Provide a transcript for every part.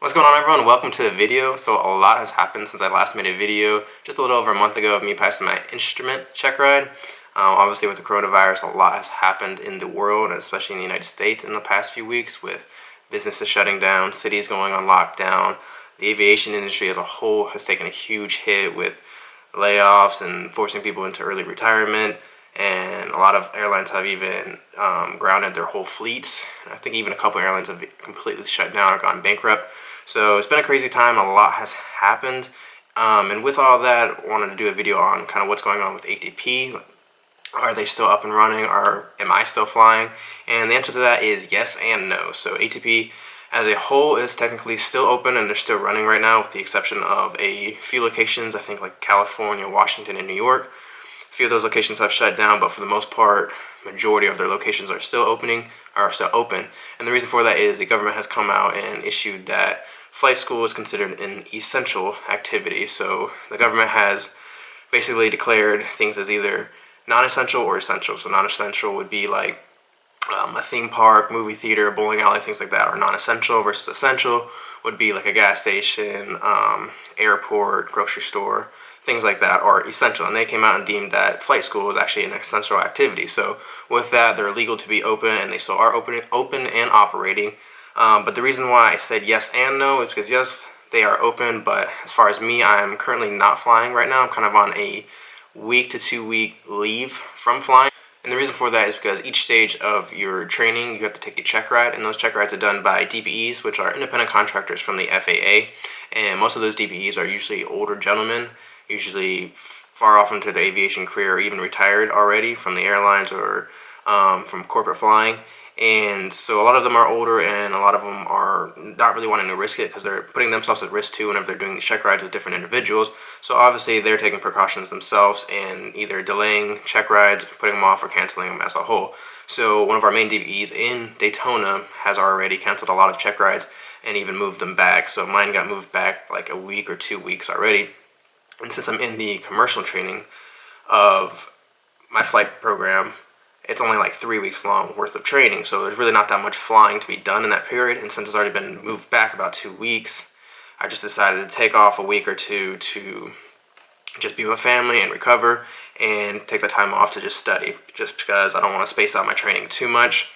What's going on, everyone? Welcome to the video. So a lot has happened since I last made a video just a little over a month ago of me passing my instrument check ride. Obviously with the coronavirus, a lot has happened in the world, especially in the United States in the past few weeks, with businesses shutting down, cities going on lockdown. The aviation industry as a whole has taken a huge hit with layoffs and forcing people into early retirement. And a lot of airlines have even grounded their whole fleets. I think even a couple airlines have completely shut down or gone bankrupt. So it's been a crazy time. A lot has happened. And with all that, I wanted to do a video on kind of what's going on with ATP. Are they still up and running, or am I still flying? And the answer to that is yes and no. So ATP as a whole is technically still open and they're still running right now, with the exception of a few locations, I think like California, Washington, and New York. A few of those locations have shut down, but for the most part, majority of their locations are still open. And the reason for that is the government has come out and issued that flight school is considered an essential activity. So the government has basically declared things as either non-essential or essential. So non-essential would be like a theme park, movie theater, bowling alley, things like that are non-essential, versus essential would be like a gas station, airport, grocery store, things like that are essential. And they came out and deemed that flight school was actually an essential activity. So with that, they're legal to be open, and they still are open and operating. But the reason why I said yes and no is because yes, they are open, but as far as me, I'm currently not flying right now. I'm kind of on a week to 2 week leave from flying. And the reason for that is because each stage of your training, you have to take a check ride, and those check rides are done by DPEs, which are independent contractors from the FAA. And most of those DPEs are usually older gentlemen, usually far off into their aviation career, or even retired already from the airlines or from corporate flying. And so a lot of them are older, and a lot of them are not really wanting to risk it because they're putting themselves at risk too whenever they're doing these check rides with different individuals. So obviously they're taking precautions themselves and either delaying check rides, putting them off, or canceling them as a whole. So one of our main DVEs in Daytona has already canceled a lot of check rides and even moved them back. So mine got moved back like a week or 2 weeks already. And since I'm in the commercial training of my flight program, it's only like 3 weeks long worth of training, so there's really not that much flying to be done in that period. And since it's already been moved back about 2 weeks, I just decided to take off a week or two to just be with family and recover, and take the time off to just study, just because I don't want to space out my training too much.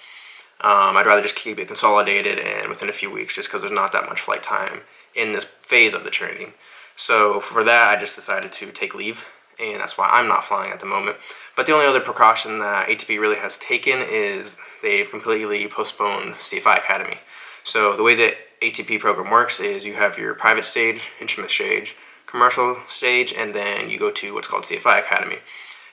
I'd rather just keep it consolidated and within a few weeks, just because there's not that much flight time in this phase of the training. So for that, I just decided to take leave, and that's why I'm not flying at the moment. But the only other precaution that ATP really has taken is they've completely postponed CFI Academy. So the way the ATP program works is you have your private stage, instrument stage, commercial stage, and then you go to what's called CFI Academy.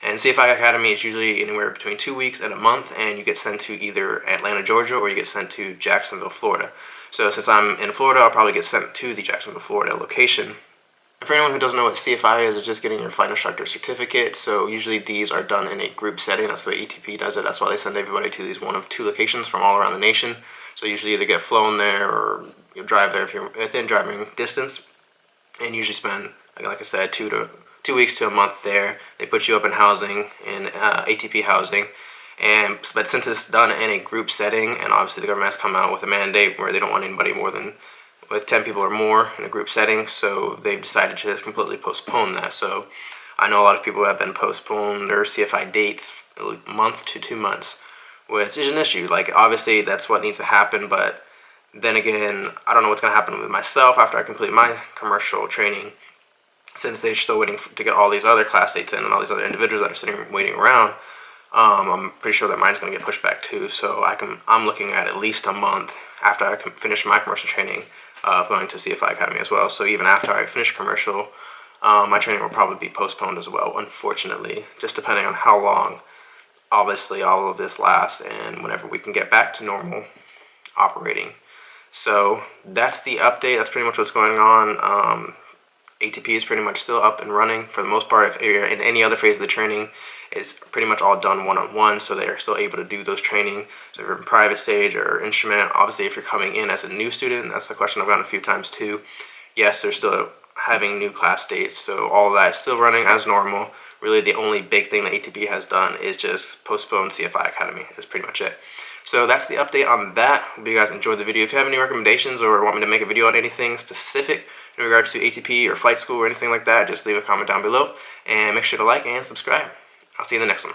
And CFI Academy is usually anywhere between 2 weeks and a month, and you get sent to either Atlanta, Georgia, or you get sent to Jacksonville, Florida. So since I'm in Florida, I'll probably get sent to the Jacksonville, Florida location. And for anyone who doesn't know what CFI is, it's just getting your flight instructor certificate. So usually these are done in a group setting. That's the way ATP does it. That's why they send everybody to these one of two locations from all around the nation. So usually either get flown there or you'll drive there if you're within driving distance. And usually spend, like I said, 2 weeks to a month there. They put you up in housing, in ATP housing. But since it's done in a group setting, and obviously the government has come out with a mandate where they don't want anybody more than with 10 people or more in a group setting, so they've decided to completely postpone that. So I know a lot of people have been postponed their CFI dates a month to 2 months, which is an issue. Like, obviously that's what needs to happen, but then again, I don't know what's going to happen with myself after I complete my commercial training, since they're still waiting to get all these other class dates in and all these other individuals that are sitting waiting around. I'm pretty sure that mine's going to get pushed back too, so I'm looking at least a month after I can finish my commercial training of going to CFI Academy as well. So even after I finish commercial, my training will probably be postponed as well, unfortunately, just depending on how long obviously all of this lasts and whenever we can get back to normal operating. So that's the update. That's pretty much what's going on. ATP is pretty much still up and running for the most part. If you're in any other phase of the training, it's pretty much all done one-on-one, so they are still able to do those training. So if you're in private stage or instrument, obviously if you're coming in as a new student, that's a question I've gotten a few times too. Yes, they're still having new class dates, so all of that is still running as normal. Really the only big thing that ATP has done is just postpone CFI Academy is pretty much it. So that's the update on that. Hope you guys enjoyed the video. If you have any recommendations or want me to make a video on anything specific in regards to ATP or flight school or anything like that, just leave a comment down below. And make sure to like and subscribe. I'll see you in the next one.